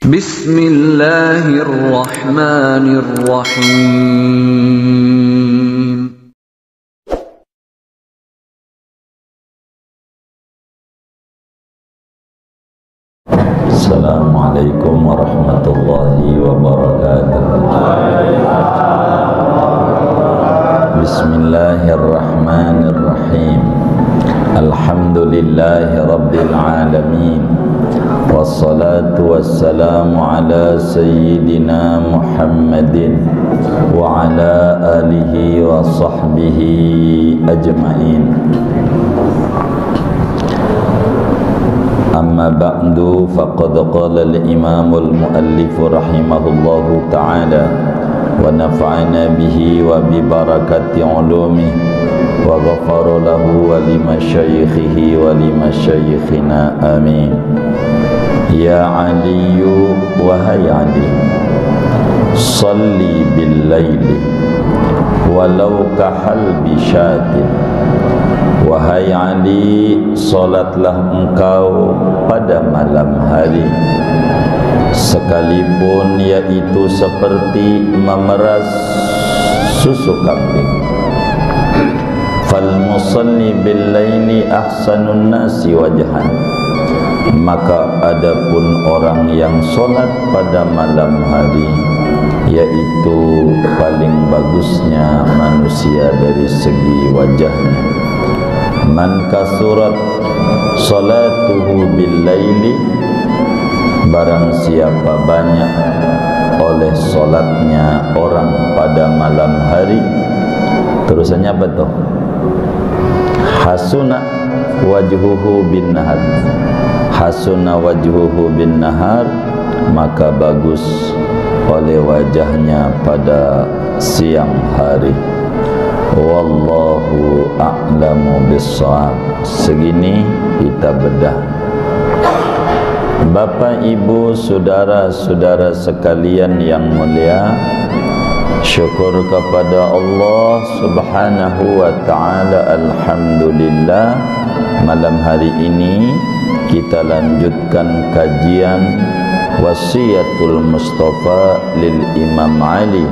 Bismillahirrahmanirrahim. Assalamualaikum warahmatullahi wabarakatuh. Bismillahirrahmanirrahim. Alhamdulillahi rabbil alamin. Wassalatu wassalamu ala sayyidina Muhammadin wa ala alihi wa sahbihi ajma'in. Amma ba'du, faqad qala al-imam al-muallif rahimahullahu ta'ala wa nafa'ana bihi wa bi barakati ulumihi wa ghafara lahu wa li masyayikhihi wa li masyayikhina amin. Ya Aliyu wahai Ali, salli bil laili walau kahal bisyatin. Wahai Ali, solatlah engkau pada malam hari, sekalipun yaitu seperti memeras susu kambing. Fal musalli bil laili ahsanun nasi wajhan. Maka adapun orang yang solat pada malam hari, yaitu paling bagusnya manusia dari segi wajahnya. Man kasurat salatuhu bil laili, barang siapa banyak oleh solatnya orang pada malam hari, terusannya apa tuh? Hasuna wajhuhu bin nahar. Hasuna wajhuhu bin nahar, maka bagus oleh wajahnya pada siang hari. Wallahu a'lamu bissawab. Segini kita bedah. Bapak, Ibu, saudara-saudara sekalian yang mulia, syukur kepada Allah Subhanahu wa ta'ala. Alhamdulillah, malam hari ini kita lanjutkan kajian Wasiyatul Mustafa lil Imam Ali,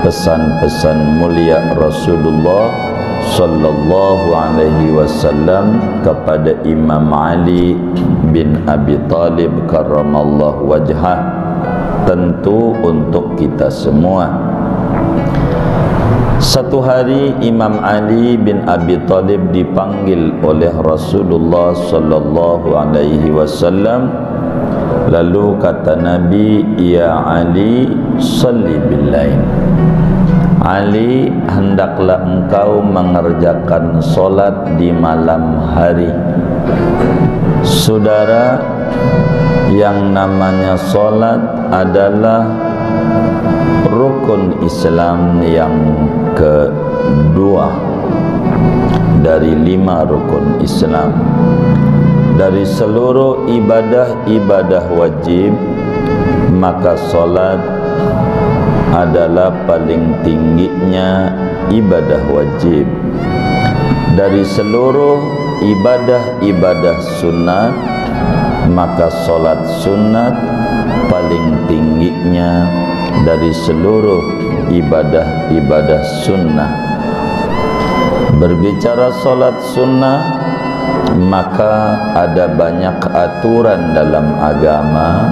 pesan-pesan mulia Rasulullah sallallahu alaihi wasallam kepada Imam Ali bin Abi Talib karramallahu wajhah, tentu untuk kita semua. Satu hari Imam Ali bin Abi Talib dipanggil oleh Rasulullah sallallahu alaihi wasallam. Lalu kata Nabi, "Ya Ali, salli bil lail." Ali, hendaklah engkau mengerjakan solat di malam hari. Saudara, yang namanya solat adalah rukun Islam yang kedua dari 5 rukun Islam. Dari seluruh ibadah wajib, maka solat adalah paling tingginya ibadah wajib. Dari seluruh ibadah sunat, maka solat sunat paling tingginya dari seluruh ibadah sunnah. Berbicara solat sunnah, maka ada banyak aturan dalam agama.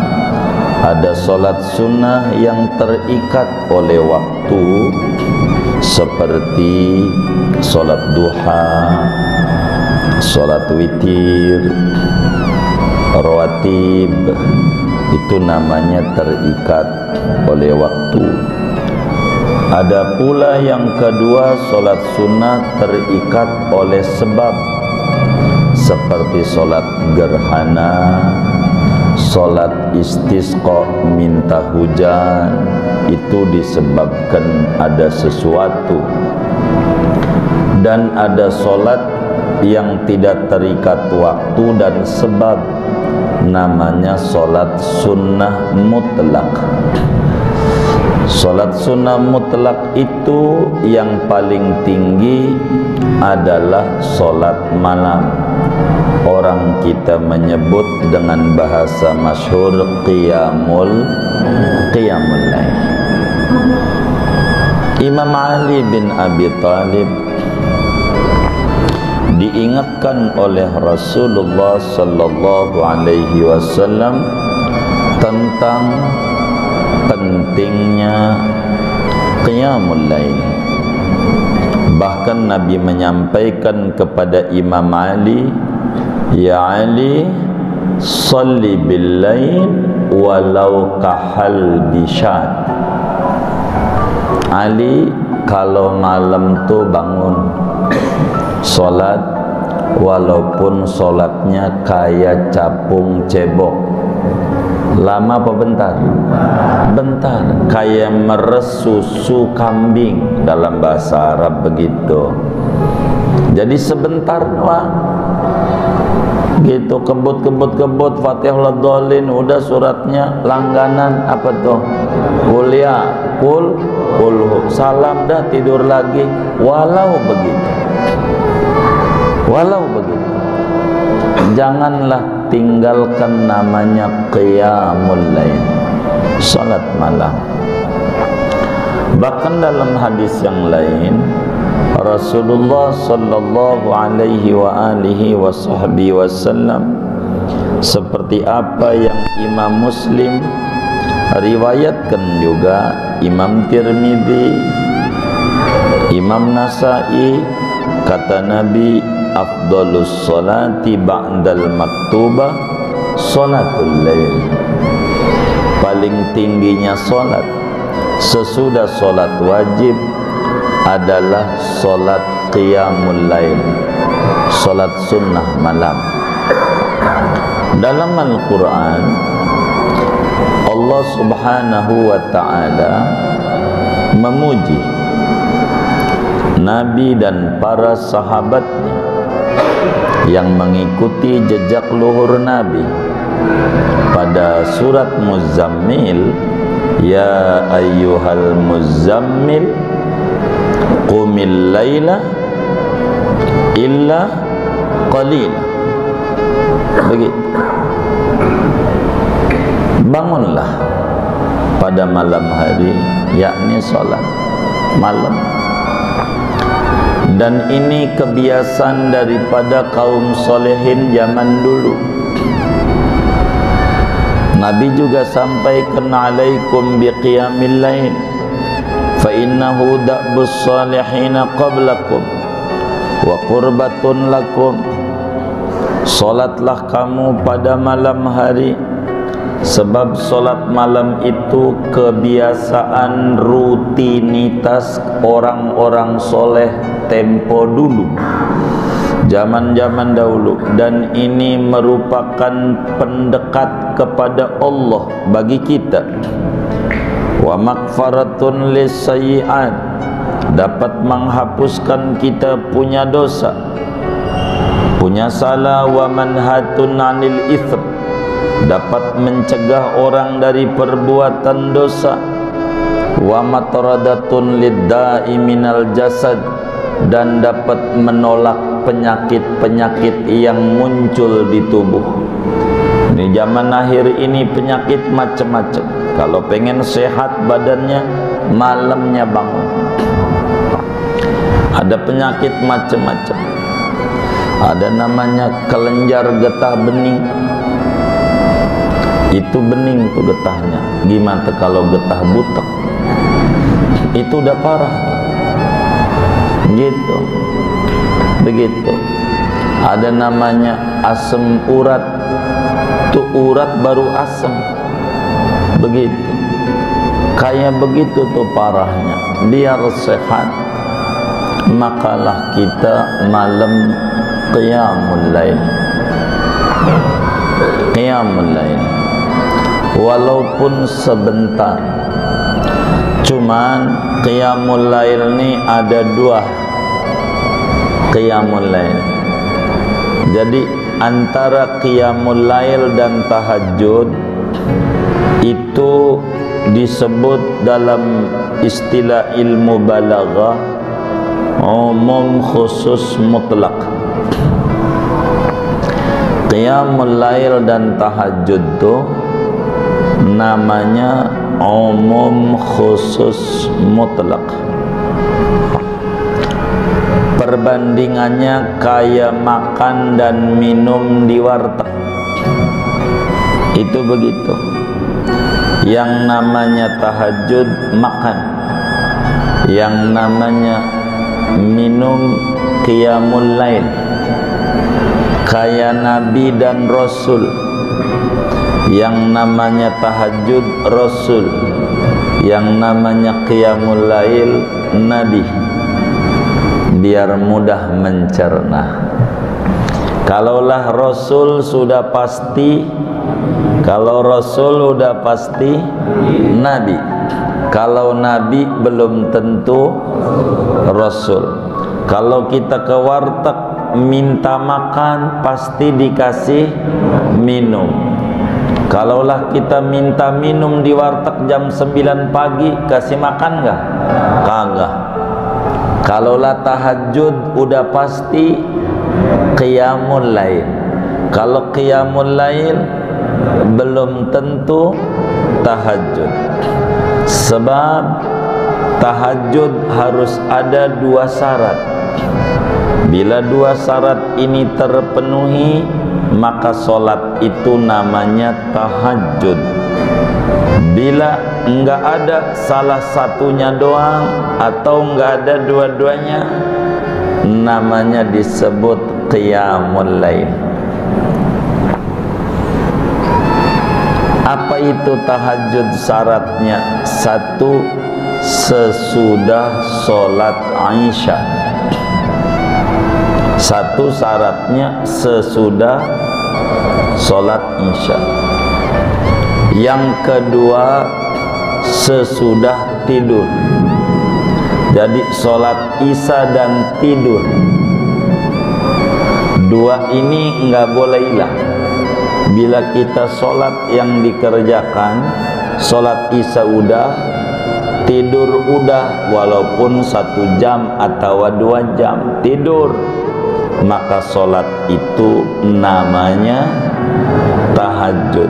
Ada solat sunnah yang terikat oleh waktu, seperti solat duha, solat witir, rawatib. Itu namanya terikat oleh waktu. Ada pula yang kedua, solat sunnah terikat oleh sebab, seperti solat gerhana, solat istisqa, minta hujan. Itu disebabkan ada sesuatu. Dan ada solat yang tidak terikat waktu dan sebab, namanya solat sunnah mutlak. Salat sunnah mutlak itu yang paling tinggi adalah salat malam. Orang kita menyebut dengan bahasa masyhur qiyamul lail. Imam Ali bin Abi Thalib diingatkan oleh Rasulullah sallallahu alaihi wasallam tentang pentingnya qiyamul lail. Bahkan Nabi menyampaikan kepada Imam Ali, "Ya Ali, salli bil lail walau kahal bisyad." Ali, kalau malam tu bangun solat, walaupun solatnya kayak capung cebok. Lama apa bentar? Bentar. Kayak meres susu kambing, dalam bahasa Arab begitu. Jadi sebentar doang. Gitu, kebut Fatihah Dhalin, udah suratnya langganan. Apa tuh? Kuliah, kul salam, dah tidur lagi. Walau begitu, janganlah tinggalkan namanya qiyamul lail, salat malam. Bahkan dalam hadis yang lain, Rasulullah sallallahu alaihi wa alihi wasallam, seperti apa yang Imam Muslim riwayatkan, juga Imam Tirmidzi, Imam Nasai, kata Nabi, afdalus salati ba'dal maktubah salatul lail. Paling tingginya salat sesudah salat wajib adalah salat qiyamul lail, salat sunnah malam. Dalam Al-Quran, Allah subhanahu wa ta'ala memuji Nabi dan para sahabatnya yang mengikuti jejak luhur Nabi. Pada surat Muzammil, ya ayyuhal muzammil qumil laila illa qalila. Begitu. Bangunlah pada malam hari, yakni salat malam. Dan ini kebiasaan daripada kaum solehin zaman dulu. Nabi juga sampaikan, alaikum biqiyamil lail fa innahu da'bus salihina qablakum wa qurbatun lakum. Salatlah kamu pada malam hari, sebab solat malam itu kebiasaan rutinitas orang-orang soleh tempo dulu, zaman-zaman dahulu. Dan ini merupakan pendekat kepada Allah bagi kita. Wa maghfaratun lisayyi'at, dapat menghapuskan kita punya dosa, punya salah. Wa manhatun 'anil itsm, dapat mencegah orang dari perbuatan dosa. Wa matradatun lidda'i minal jasad, dan dapat menolak penyakit-penyakit yang muncul di tubuh. Di zaman akhir ini penyakit macam-macam. Kalau pengen sehat badannya, malamnya bangun. Ada penyakit macam-macam. Ada namanya kelenjar getah bening. Itu bening tuh getahnya. Gimana kalau getah butek? Itu udah parah. Gitu. Begitu. Ada namanya asam urat. Tuh urat baru asam. Begitu. Kayak begitu tuh parahnya. Biar sehat, makalah kita malam qiyamul lail. Qiyamul lail. Walaupun sebentar. Cuman qiyamul lail ni ada dua qiyamul lail. Jadi antara qiyamul lail dan tahajud itu disebut dalam istilah ilmu balaghah umum khusus mutlak. Qiyamul lail dan tahajud tuh namanya umum khusus mutlak. Perbandingannya kayak makan dan minum di warteg. Itu begitu. Yang namanya tahajud makan, yang namanya minum qiyamul lail. Kayak Nabi dan Rasul, yang namanya tahajud Rasul, yang namanya qiyamul lail Nabi. Biar mudah mencerna. Kalaulah Rasul sudah pasti, kalau Rasul sudah pasti Nabi. Kalau Nabi belum tentu Rasul. Kalau kita ke warteg minta makan, pasti dikasih minum. Kalaulah kita minta minum di warteg jam 9 pagi, kasih makan enggak? Kagak. Kalaulah tahajud udah pasti qiyamul lail. Kalau qiyamul lail belum tentu tahajud. Sebab tahajud harus ada 2 syarat. Bila 2 syarat ini terpenuhi, maka solat itu namanya tahajud. Bila enggak ada salah satunya doang atau enggak ada dua-duanya, namanya disebut qiyamul lail. Apa itu tahajud? Syaratnya 1, sesudah sholat Isya. 1 syaratnya sesudah sholat Isya. Yang kedua, sesudah tidur. Jadi sholat Isya dan tidur, 2 ini enggak boleh hilang. Bila kita sholat yang dikerjakan, sholat Isya udah, tidur udah, walaupun 1 jam atau 2 jam tidur, maka sholat itu namanya tahajud.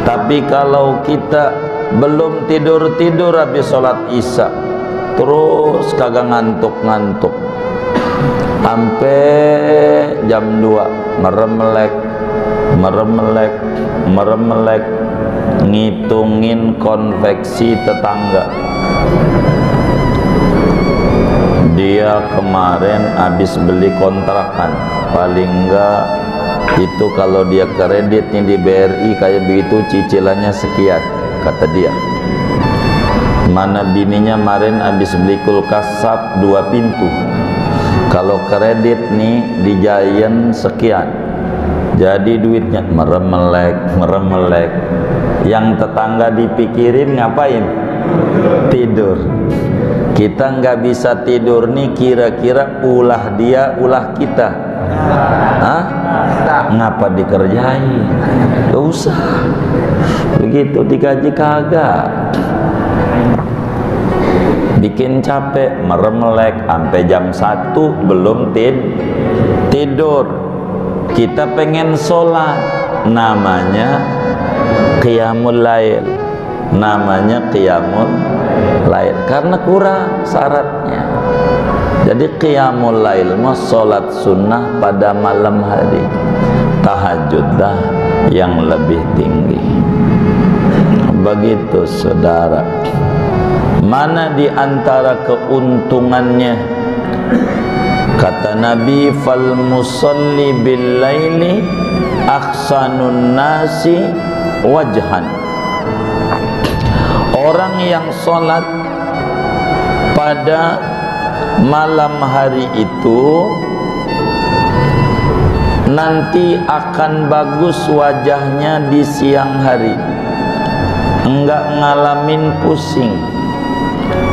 Tapi kalau kita belum tidur-tidur habis sholat Isya, terus kagak ngantuk-ngantuk sampai jam 2, meremelek, ngitungin konveksi tetangga. Dia kemarin habis beli kontrakan, paling enggak itu kalau dia kredit nih di BRI kayak begitu, cicilannya sekian, kata dia. Mana bininya kemarin habis beli kulkas SAP 2 pintu, kalau kredit nih di Giant sekian. Jadi duitnya meremelek. Yang tetangga dipikirin ngapain? Tidur. Kita nggak bisa tidur nih, kira-kira ulah dia, ulah kita. Hah? Ngapa dikerjain? Gak usah. Begitu digaji kagak. Bikin capek, meremelek sampai jam 1 belum tidur. Kita pengen sholat, namanya qiyamul lail, namanya qiyamul lail, karena kurang syaratnya. Jadi qiyamul lail mah sholat sunnah pada malam hari, tahajudlah yang lebih tinggi. Begitu saudara. Mana di antara keuntungannya? Kata Nabi, fal musalli bil laili ahsanun nasi wajhan. Orang yang sholat pada malam hari itu nanti akan bagus wajahnya di siang hari, enggak ngalamin pusing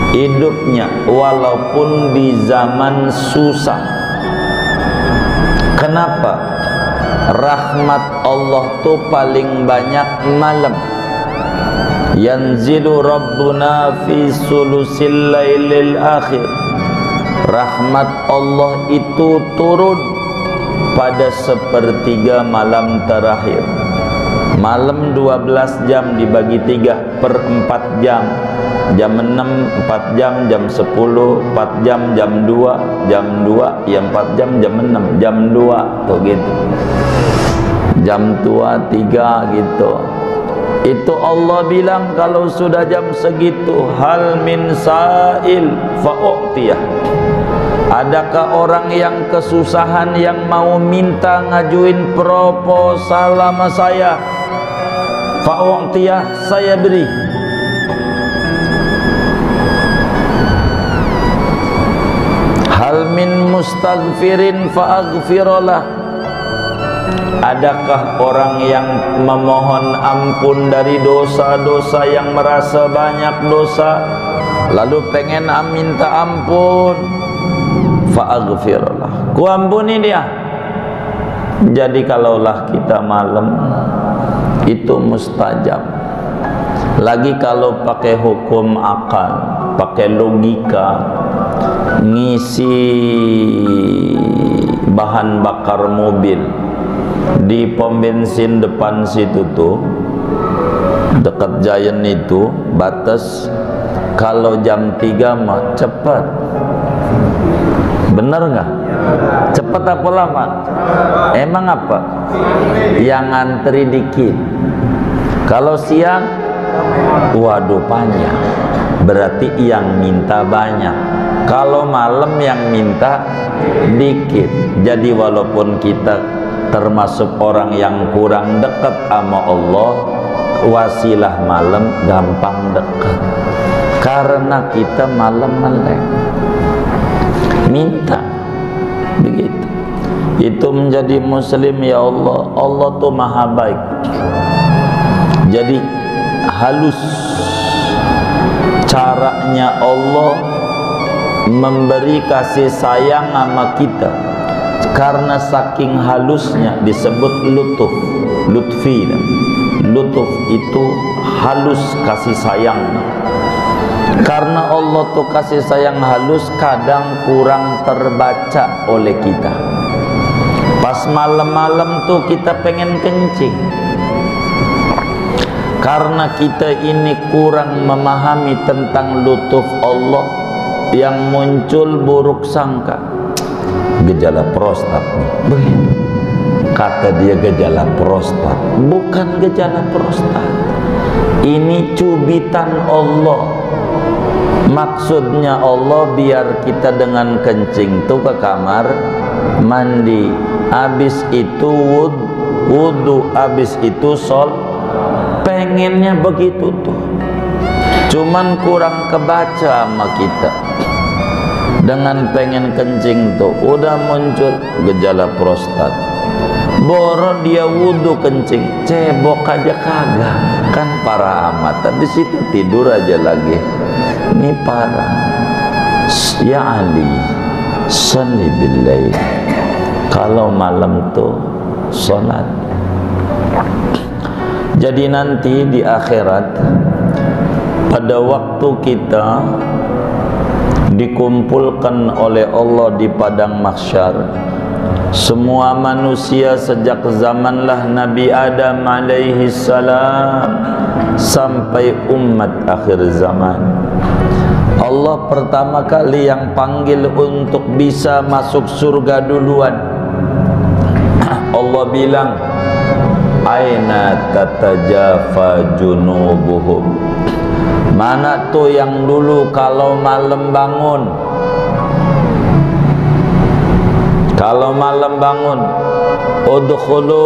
hidupnya walaupun di zaman susah. Kenapa? Rahmat Allah tuh paling banyak malam. yanzilu rabbuna fi sulusil lailil akhir. Rahmat Allah itu turun pada sepertiga malam terakhir. Malam 12 jam dibagi 3 per 4 jam. Jam 6 4 jam, jam 10 4 jam, jam 2 ya 4 jam, jam 6 jam 2 tuh gitu. Jam tua 3 gitu. Itu Allah bilang kalau sudah jam segitu, hal min sa'il fa'u'tiyah. Adakah orang yang kesusahan yang mau minta ngajuin proposal sama saya? Fa'u'tiyah, saya beri. Hal min mustaghfirin fa'aghfirullah. Adakah orang yang memohon ampun dari dosa-dosa, yang merasa banyak dosa lalu pengen minta ampun, fa'aghfirullah, ku ampuni dia. Jadi kalaulah kita malam itu mustajab. Lagi kalau pakai hukum akal, pakai logika, ngisi bahan bakar mobil di pom bensin depan situ tuh, dekat Giant itu batas, kalau jam 3 mah cepat. Bener nggak? Cepat apa lama? Emang apa? Yang antri dikit. Kalau siang, waduh panjang. Berarti yang minta banyak. Kalau malam yang minta dikit. Jadi walaupun kita termasuk orang yang kurang dekat sama Allah, wasilah malam gampang dekat. Karena kita malam melek minta begitu. Itu menjadi muslim, ya Allah. Allah tuh maha baik. Jadi halus caranya Allah memberi kasih sayang sama kita. Karena saking halusnya disebut lutuf, lutfi. Lutuf itu halus kasih sayang. Karena Allah tuh kasih sayang halus, kadang kurang terbaca oleh kita. Pas malam-malam tuh kita pengen kencing. Karena kita ini kurang memahami tentang lutuf Allah, yang muncul buruk sangka. Gejala prostat nih, begitu kata dia, gejala prostat. Bukan gejala prostat, ini cubitan Allah. Maksudnya Allah biar kita dengan kencing tuh ke kamar mandi, habis itu wudhu, habis itu pengennya begitu tuh. Cuman kurang kebaca sama kita. Dengan pengen kencing tuh udah muncul gejala prostat. Boro dia wudhu kencing, cebok aja kagak, kan parah amat. Habis itu tidur aja lagi. Ini parah. Ya Ali, salli billail. Kalau malam tuh sholat. Jadi nanti di akhirat, pada waktu kita dikumpulkan oleh Allah di padang mahsyar, semua manusia sejak zamanlah Nabi Adam alaihi salam sampai umat akhir zaman, Allah pertama kali yang panggil untuk bisa masuk surga duluan. Allah bilang, aina tatajafa junubuhum. Mana tuh yang dulu kalau malam bangun, kalau malam bangun, udkhulu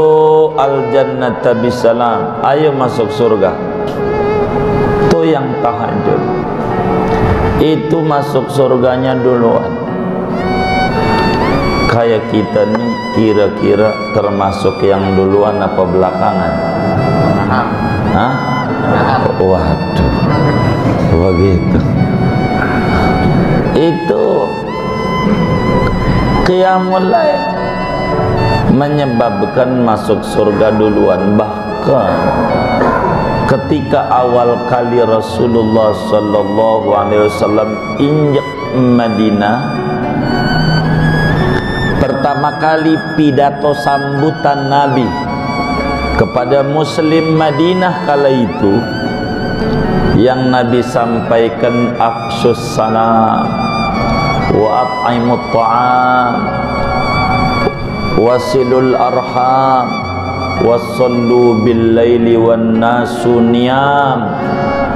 al-jannata bisalam, ayo masuk surga. Tuh yang tahajud, itu masuk surganya duluan. Kayak kita nih kira-kira termasuk yang duluan apa belakangan? Hah? Waduh, begitu. Itu qiyamul lail menyebabkan masuk surga duluan. Bahkan ketika awal kali Rasulullah sallallahu alaihi wasallam injak Madinah, pertama kali pidato sambutan Nabi kepada muslim Madinah kala itu yang Nabi sampaikan, afsus salam wa at'imut ta'am wasilul arham wasallu bil laili wan nasu niyam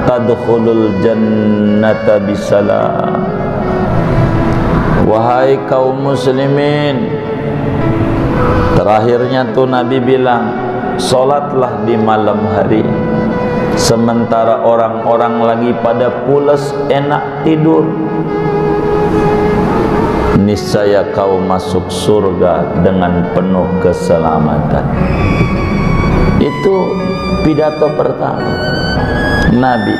tadkhulul jannata bisalam. Wahai kaum muslimin, terakhirnya tuh Nabi bilang, sholatlah di malam hari sementara orang-orang lagi pada pules enak tidur, niscaya kau masuk surga dengan penuh keselamatan. Itu pidato pertama Nabi.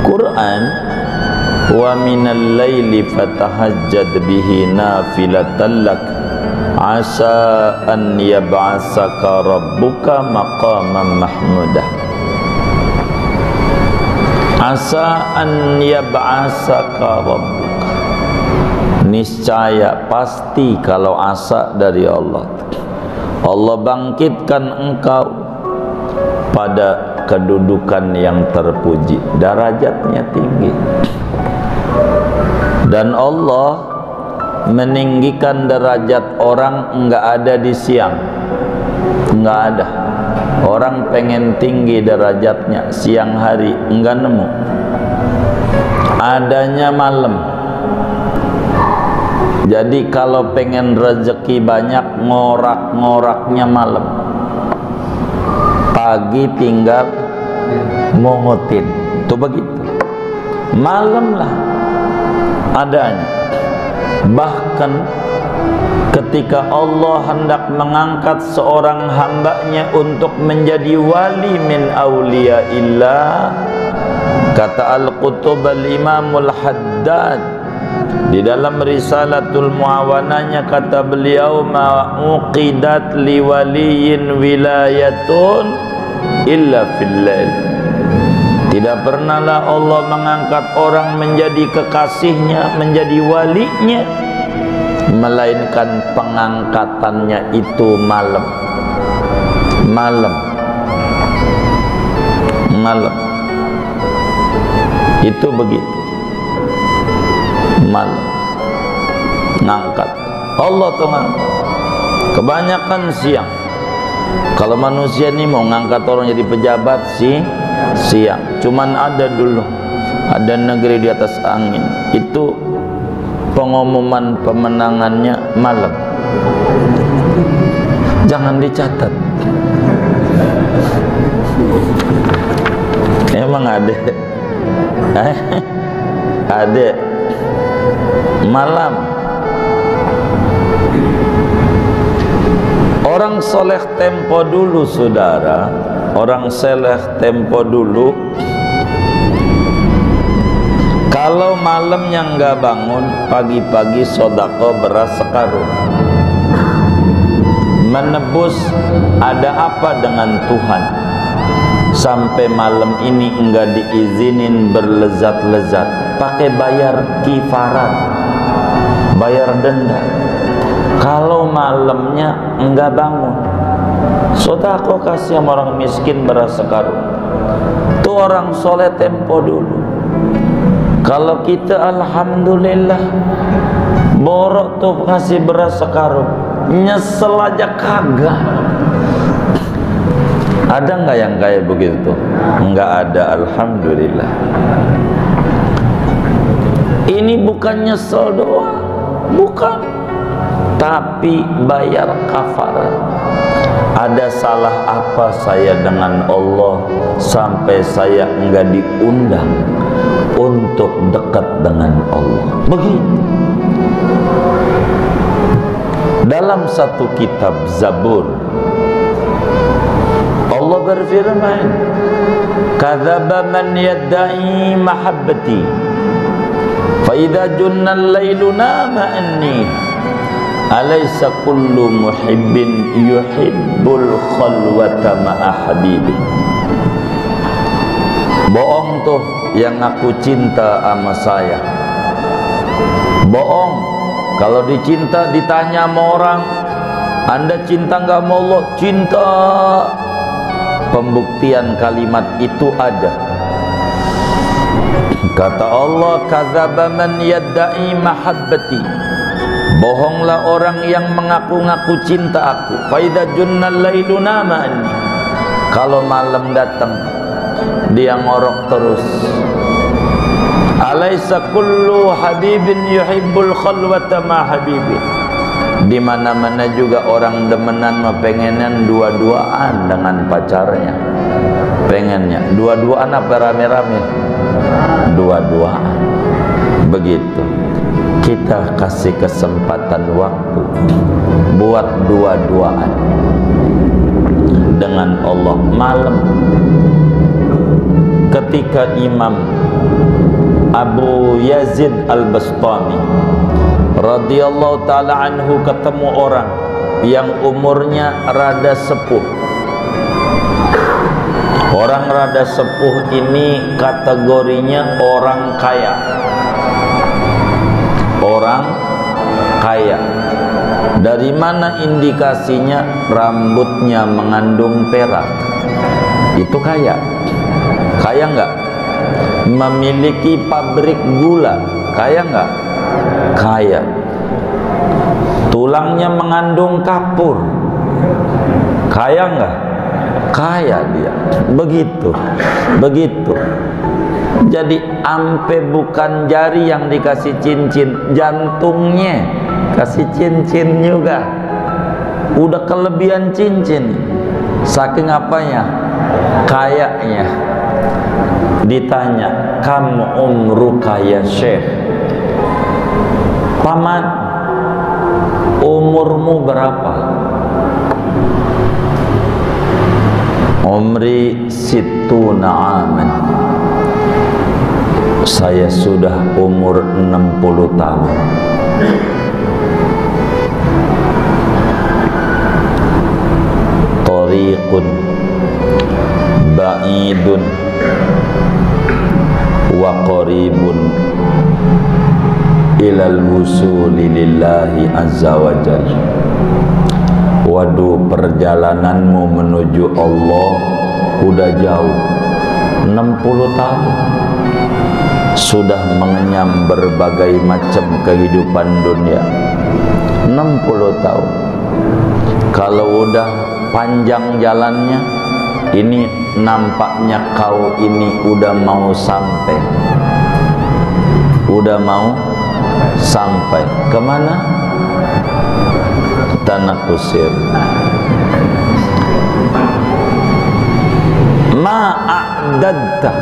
Quran, wa minal laili fatahajjad bihi nafilatan lak asa an yab'asaka rabbuka maqaman mahmudah. Asa an yab'asaka rabbuka, niscaya pasti kalau asa dari Allah, Allah bangkitkan engkau pada kedudukan yang terpuji, derajatnya tinggi. Dan Allah meninggikan derajat orang enggak ada di siang, enggak ada. Orang pengen tinggi derajatnya siang hari enggak nemu, adanya malam. Jadi kalau pengen rezeki banyak, ngorak-ngoraknya malam. Pagi tinggal mungutin, itu begitu. Malam lah adanya. Bahkan ketika Allah hendak mengangkat seorang hambanya untuk menjadi wali min awliyaillah, kata Al-Qutub Al-Imamul Haddad di dalam Risalatul Muawananya, kata beliau, ma'uqidat liwaliyin wilayatun illa fil lail. Tidak pernahlah Allah mengangkat orang menjadi kekasihnya, menjadi walinya, melainkan pengangkatannya itu malam. Malam itu begitu. Malam ngangkat Allah tuh ngangkat. Kebanyakan siang. Kalau manusia ini mau ngangkat orang jadi pejabat sih siang. Cuman ada dulu, ada negeri di atas angin, itu pengumuman pemenangannya malam. Jangan dicatat. Emang ada ada malam. Orang soleh tempo dulu, saudara, orang soleh tempo dulu, kalau malamnya nggak bangun, pagi-pagi sodako beras sekarung, menebus ada apa dengan Tuhan sampai malam ini enggak diizinin berlezat-lezat, pakai bayar kifarat, bayar denda. Kalau malamnya enggak bangun, sodako kasih sama orang miskin beras sekarung. Itu orang soleh tempo dulu. Kalau kita alhamdulillah borok tuh kasih beras sekarung, nyesel aja kagak. Ada nggak yang kayak begitu? Enggak ada, alhamdulillah. Ini bukan nyesel doang, bukan, tapi bayar kafarat. Ada salah apa saya dengan Allah sampai saya enggak diundang untuk dekat dengan Allah? Begitu. Dalam satu kitab Zabur, Allah berfirman, kadzaba man yadda'i mahabbati fa idza junna al-lailu nama anni alaysa kullu muhibbin yuhibbul khalwata ma'a habibi. Bohong tuh yang ngaku cinta sama saya. Bohong. Kalau dicinta ditanya sama orang, Anda cinta nggak sama Allah? Cinta. Pembuktian kalimat itu ada. Kata Allah, kadzdzaba man yadda'i mahabbati. Bohonglah orang yang mengaku-ngaku cinta aku. Fa idza junnal lailu nama anni. Kalau malam datang dia ngorok terus. Alaysa kullu habibin yuhibbul khalwata ma habibi. Di mana-mana juga orang demenan mah pengenan dua-duaan dengan pacarnya. Pengennya dua-duaan apa rame-rame? Dua-duaan. Begitu. Kita kasih kesempatan waktu buat dua-duaan dengan Allah malam. Ketika Imam Abu Yazid Al-Bastami radhiyallahu ta'ala anhu ketemu orang yang umurnya rada sepuh. Orang rada sepuh ini kategorinya orang kaya. Orang kaya. Dari mana indikasinya? Rambutnya mengandung perak. Itu kaya. Kaya enggak? Memiliki pabrik gula. Kaya enggak? Kaya. Tulangnya mengandung kapur. Kaya enggak? Kaya dia. Begitu. Begitu. Jadi ampe bukan jari yang dikasih cincin, jantungnya kasih cincin juga. Udah kelebihan cincin. Saking apanya? Kayaknya. Ditanya, "Kam umruka ya Syekh?" Paman, umurmu berapa? Umri situna aman. Saya sudah umur 60 tahun. Tariqun ba'idun wa qaribun ilal wusuli lillahi azza wa jalla. Waduh, perjalananmu menuju Allah udah jauh. 60 tahun sudah mengenyam berbagai macam kehidupan dunia. 60 tahun. Kalau udah panjang jalannya, ini nampaknya kau ini udah mau sampai. Udah mau sampai kemana? Tanah kusir. Ma'adadta,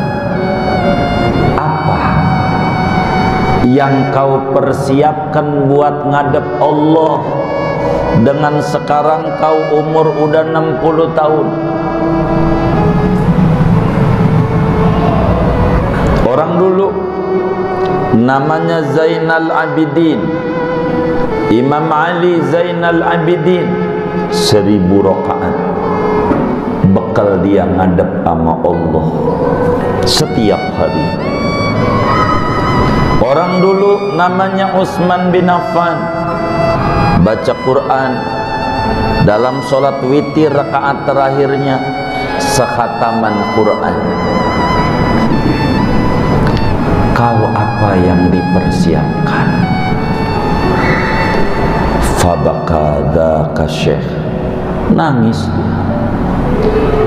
apa yang kau persiapkan buat ngadep Allah dengan sekarang kau umur udah 60 tahun. Orang dulu namanya Zainal Abidin, Imam Ali Zainal Abidin, 1000 rakaat bekal dia ngadep sama Allah setiap hari. Orang dulu namanya Utsman bin Affan, baca Quran dalam sholat witir rakaat terakhirnya sekhataman Quran. Kau apa yang dipersiapkan? Fabaka dzaka syekh, nangis.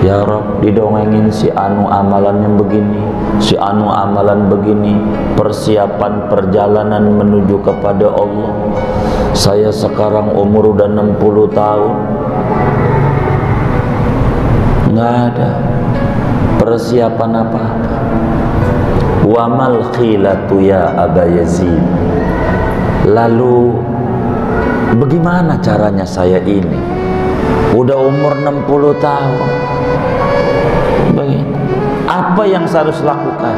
Ya Rabb, didongengin si anu amalannya begini, si anu amalan begini, persiapan perjalanan menuju kepada Allah. Saya sekarang umur udah 60 tahun, nggak ada persiapan apa-apa. Wa mal khilatu ya Aba Yazid. Lalu bagaimana caranya saya ini? Udah umur 60 tahun. Begitu. Apa yang saya harus lakukan?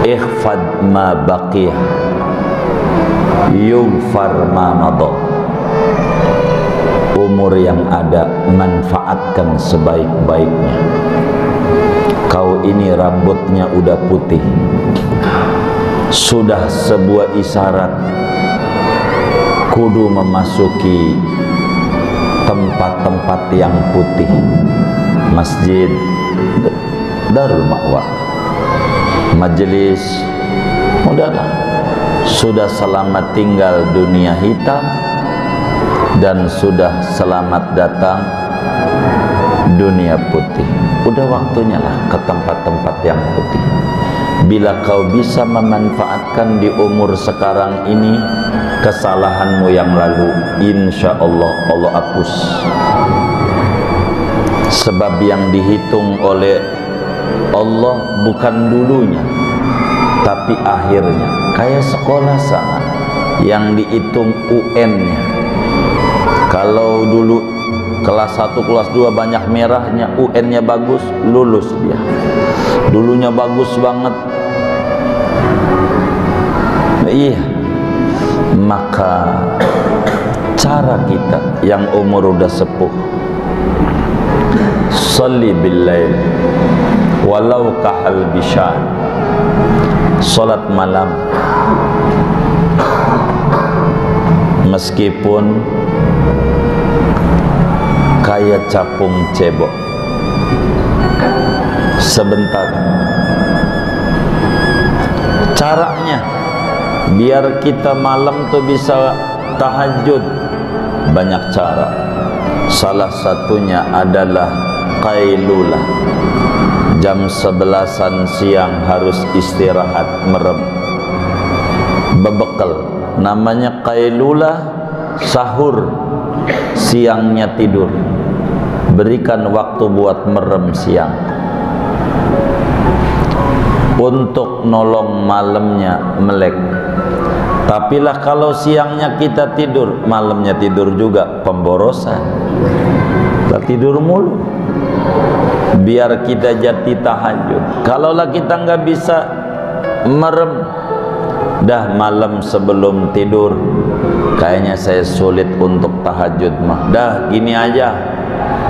Ikhfad ma baqiyah yughfar ma madha. Umur yang ada manfaatkan sebaik-baiknya. Kau ini rambutnya udah putih, sudah sebuah isyarat kudu memasuki tempat-tempat yang putih, masjid, Darul Ma'wa, majelis. Udahlah, sudah selamat tinggal dunia hitam dan sudah selamat datang dunia putih. Udah waktunya lah ke tempat-tempat yang putih. Bila kau bisa memanfaatkan di umur sekarang ini kesalahanmu yang lalu, insya Allah Allah hapus. Sebab yang dihitung oleh Allah bukan dulunya tapi akhirnya. Kayak sekolah sama, yang dihitung UN-nya. Kalau dulu kelas 1, kelas 2 banyak merahnya, UN-nya bagus, lulus dia. Dulunya bagus banget. Iya. Maka cara kita yang umur udah sepuh, sholli bil-lail walau kahal bishan, salat malam meskipun kayak capung cebok, sebentar. Caranya biar kita malam tuh bisa tahajud, banyak cara. Salah satunya adalah qailulah. Jam 11-an siang harus istirahat merem, bebekal. Namanya qailulah, sahur, siangnya tidur. Berikan waktu buat merem siang untuk nolong malamnya melek. Tapi lah kalau siangnya kita tidur, malamnya tidur juga, pemborosan. Kita tidur mulu. Biar kita jadi tahajud. Kalaulah kita nggak bisa merem, dah malam sebelum tidur, kayaknya saya sulit untuk tahajud mah. Dah gini aja.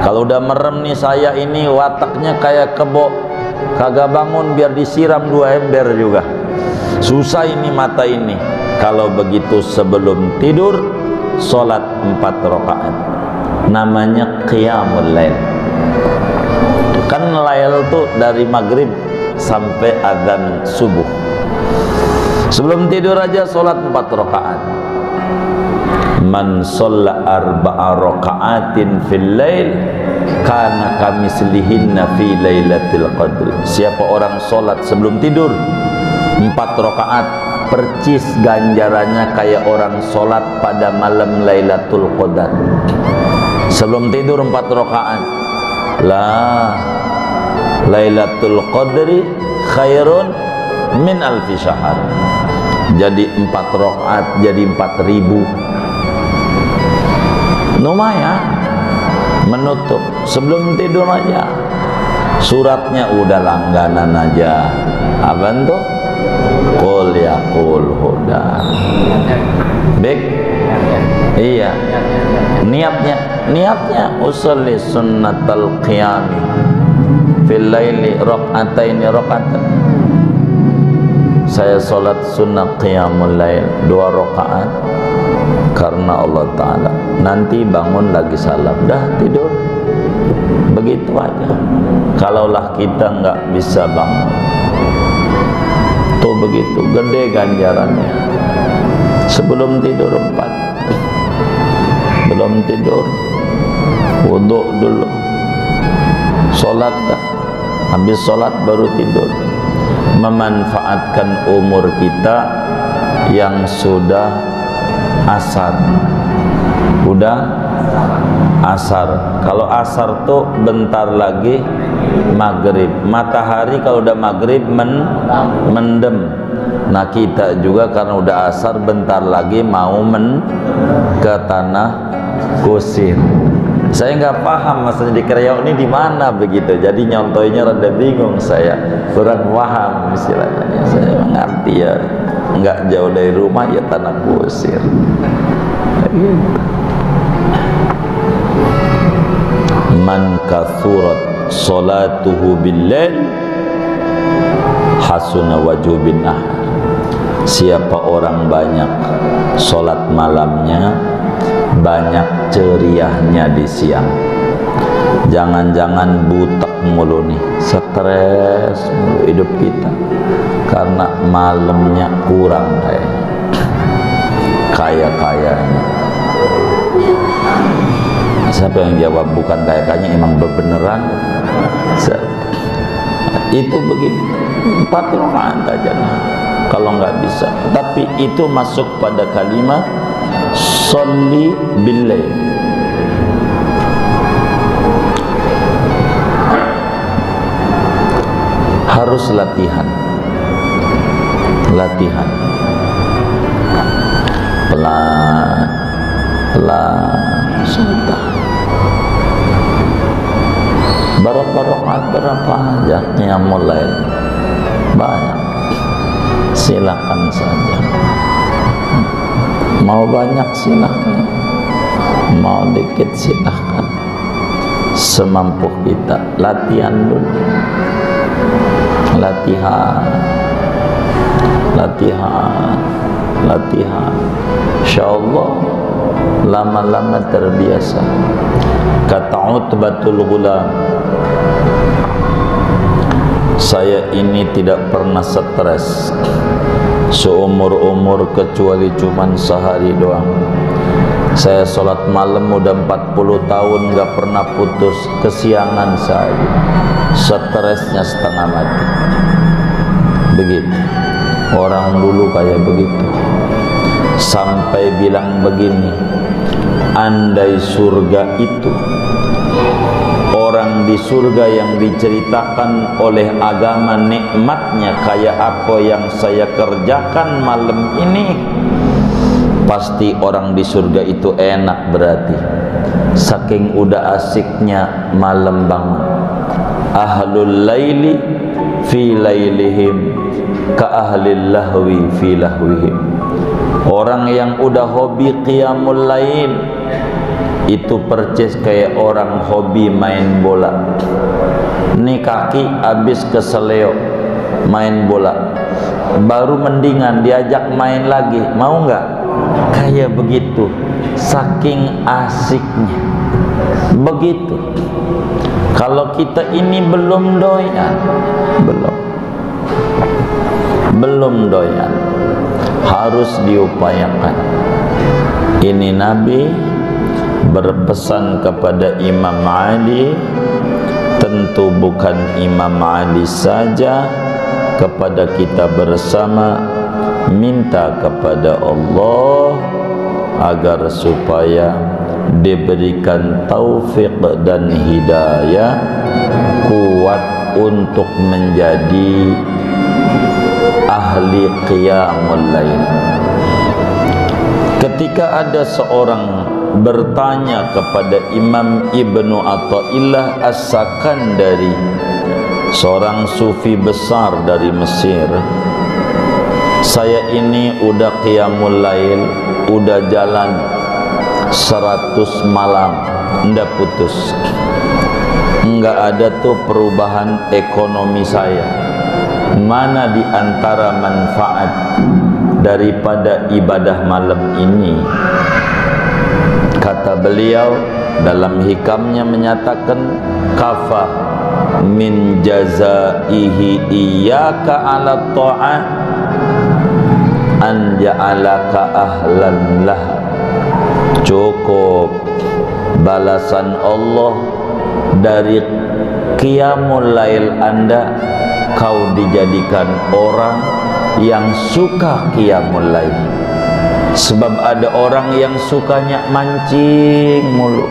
Kalau udah merem nih saya ini wataknya kayak kebo, kagak bangun biar disiram 2 ember juga. Susah ini mata ini. Kalau begitu sebelum tidur sholat 4 rakaat. Namanya qiyamul lail. Kan lail tuh dari maghrib sampai adzan subuh. Sebelum tidur aja sholat 4 rakaat. Man sholla 4 rakaatin fil lail kana kamislihinna fi lailatul qadr. Siapa orang sholat sebelum tidur 4 rakaat, percis ganjarannya kayak orang sholat pada malam Lailatul Qadar. Sebelum tidur 4 rakaat. Lah, Lailatul Qadri khairun min alfi syahr. Jadi 4 rakaat jadi 4.000. Lumayan menutup sebelum tidur aja. Suratnya udah langganan aja. Apa tuh? Qul yaqul huda. Baik. Iya. Niatnya usolli sunnatal qiyami fil laili rak'ataini rak'atan. Saya sholat sunnah qiyamul lail 2 rakaat karena Allah Ta'ala. Nanti bangun lagi salam, dah tidur. Begitu aja. Kalaulah kita nggak bisa bangun, tuh begitu gede ganjarannya. Sebelum tidur 4, belum tidur wudu dulu, sholat dah, habis sholat baru tidur. Memanfaatkan umur kita yang sudah asar. Udah asar. Kalau asar tuh bentar lagi maghrib. Matahari kalau udah maghrib mendem. Nah kita juga karena udah asar bentar lagi mau ke tanah kusir. Saya nggak paham maksudnya di Kriau ini di mana begitu. Jadi nyontoinya rada bingung saya, kurang paham istilahnya. Saya mengerti ya, nggak jauh dari rumah ya tanah kusir. Man kathurat salatuhu bil-lail hasuna wajubin nahar. Siapa orang banyak sholat malamnya, banyak ceriahnya di siang. Jangan-jangan butek mulu nih, stres mulu hidup kita karena malamnya kurang kaya-kayanya. Siapa yang jawab bukan kaya-kayanya, emang beneran? Itu begini, 4 rakaat aja lah kalau nggak bisa. Tapi itu masuk pada kalimat sholli billail. Harus latihan pelan sudah. Berapa rakaat berapa aja qiyamul lail, banyak, silakan saja. Mau banyak silakan, mau dikit silakan, semampu kita. Latihan dulu, latihan. Insyaallah lama-lama terbiasa. Kata Utbatul Ghulam, saya ini tidak pernah stres seumur-umur kecuali cuman sehari doang. Saya sholat malam udah 40 tahun gak pernah putus, kesiangan sehari, stresnya setengah mati. Begitu orang dulu kayak begitu, sampai bilang begini, andai surga itu, orang di surga yang diceritakan oleh agama nikmatnya kayak apa yang saya kerjakan malam ini, pasti orang di surga itu enak berarti. Saking udah asiknya malam bangun. Ahlul laili fi lailihim ka ahlil lahwi fi lahwihim. Orang yang udah hobi qiyamul lail itu percis kayak orang hobi main bola. Nih kaki habis keseleo main bola, baru mendingan diajak main lagi, mau nggak? Kayak begitu, saking asiknya. Begitu. Kalau kita ini belum doyan, belum doyan, harus diupayakan. Ini Nabi berpesan kepada Imam Ali, tentu bukan Imam Ali saja, kepada kita bersama, minta kepada Allah agar supaya diberikan taufik dan hidayah, kuat untuk menjadi ahli qiyamul lail. Ketika ada seorang bertanya kepada Imam Ibnu Athaillah As-Sakandari, seorang sufi besar dari Mesir, saya ini udah qiyamul lail, udah jalan 100 malam ndak putus, enggak ada tuh perubahan ekonomi saya. Mana di antara manfaat daripada ibadah malam ini? Kata beliau dalam hikamnya menyatakan, kafa min jazaihi iyyaka ala ta'ah an ja'alaka ahlan lah. Cukup balasan Allah dari qiyamul lail Anda, kau dijadikan orang yang suka qiyamul lail. Sebab ada orang yang sukanya mancing mulu,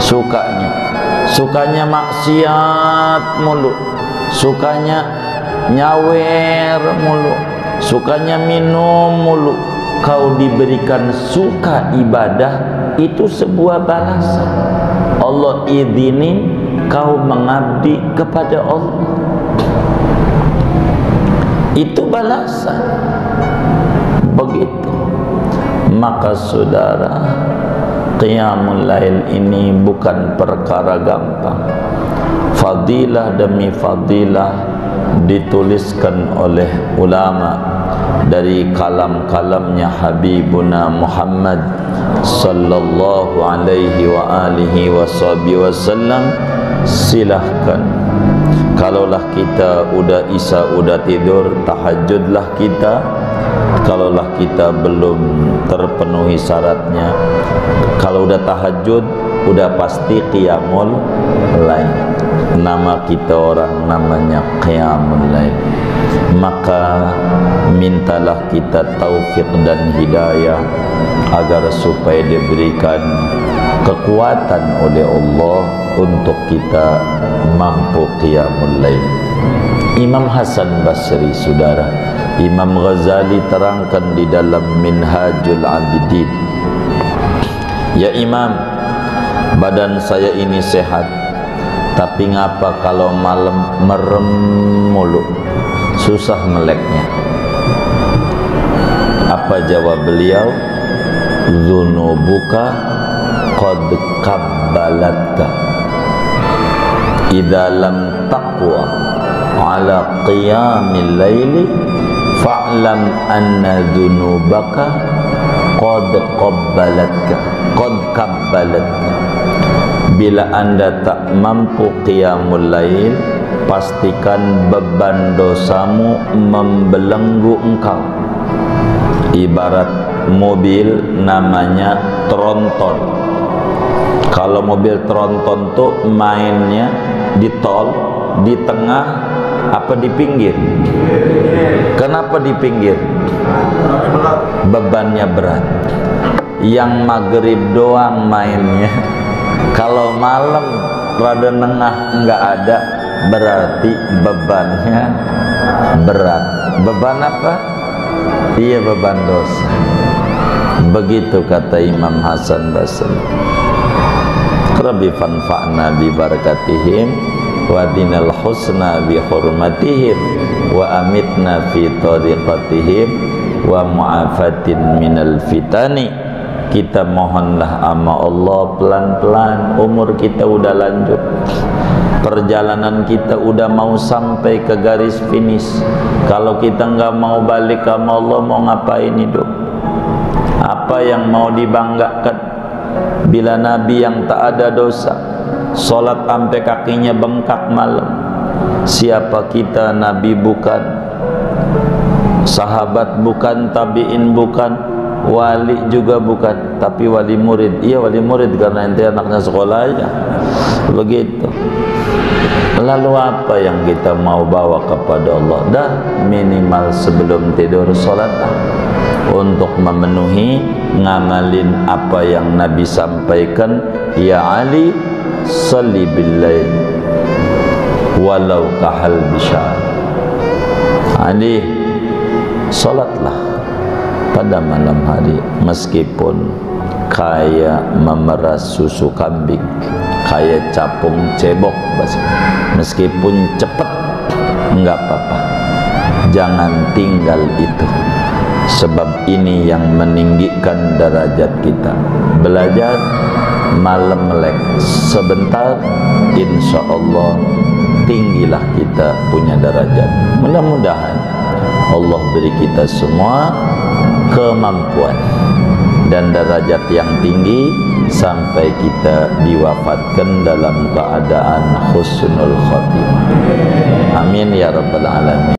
sukanya maksiat mulu, sukanya nyawer mulu, sukanya minum mulu. Kau diberikan suka ibadah, itu sebuah balasan. Allah izinin kau mengabdi kepada Allah, itu balasan. Begitu. Maka saudara, qiyamul lail ini bukan perkara gampang. Fadilah demi fadilah dituliskan oleh ulama dari kalam-kalamnya Habibuna Muhammad sallallahu alaihi wa alihi wasallam, silahkan. Kalaulah kita udah isya, udah tidur, tahajudlah kita. Kalaulah kita belum terpenuhi syaratnya, kalau udah tahajud, udah pasti qiyamul lail. Nama kita orang namanya qiyamul lail. Maka mintalah kita taufik dan hidayah agar supaya diberikan kekuatan oleh Allah untuk kita mampu qiyamul lail. Imam Hasan Basri, saudara, Imam Ghazali terangkan di dalam Minhajul Abidin, ya Imam, badan saya ini sehat, tapi ngapa kalau malam merem mulu, susah meleknya. Apa jawab beliau? Dzunubuka qad kabbalatka idza lam taqwa ala qiyamil laili fa'lam anna dzunubaka qad kabbalatka. Bila anda tak mampu qiyamul lail, pastikan beban dosamu membelenggu engkau. Ibarat mobil namanya tronton. Kalau mobil tronton tuh mainnya di tol, di tengah apa di pinggir? Kenapa di pinggir? Bebannya berat. Yang maghrib doang mainnya. Kalau malam rada nengah enggak ada, berarti bebannya berat. Beban apa? Iya, beban dosa. Begitu kata Imam Hasan Basri. Rabbi fanfa'na bi barakatihim wa dinal husna bi hurmatihim wa amitna fi tariqatihim wa mu'afatin minal fitani. Kita mohonlah ama Allah pelan-pelan, umur kita udah lanjut, perjalanan kita udah mau sampai ke garis finish. Kalau kita nggak mau balik sama Allah, mau ngapain hidup? Apa yang mau dibanggakan? Bila Nabi yang tak ada dosa, sholat sampai kakinya bengkak malam, siapa kita? Nabi bukan, sahabat bukan, tabi'in bukan, wali juga bukan, tapi wali murid. Iya, wali murid karena ente anaknya sekolah aja. Begitu. Lalu apa yang kita mau bawa kepada Allah? Dah minimal sebelum tidur sholatlah, untuk memenuhi ngamalin apa yang Nabi sampaikan. Ya Ali, salli billail walau kahal bisyar. Ali, sholatlah pada malam hari meskipun kayak memeras susu kambing, kayak capung cebok, meskipun cepat enggak apa-apa, jangan tinggal itu. Sebab ini yang meninggikan derajat kita. Belajar malam melek sebentar, insya Allah tinggilah kita punya derajat. Mudah-mudahan Allah beri kita semua kemampuan dan derajat yang tinggi sampai kita diwafatkan dalam keadaan husnul khatimah. Amin ya rabbal alamin.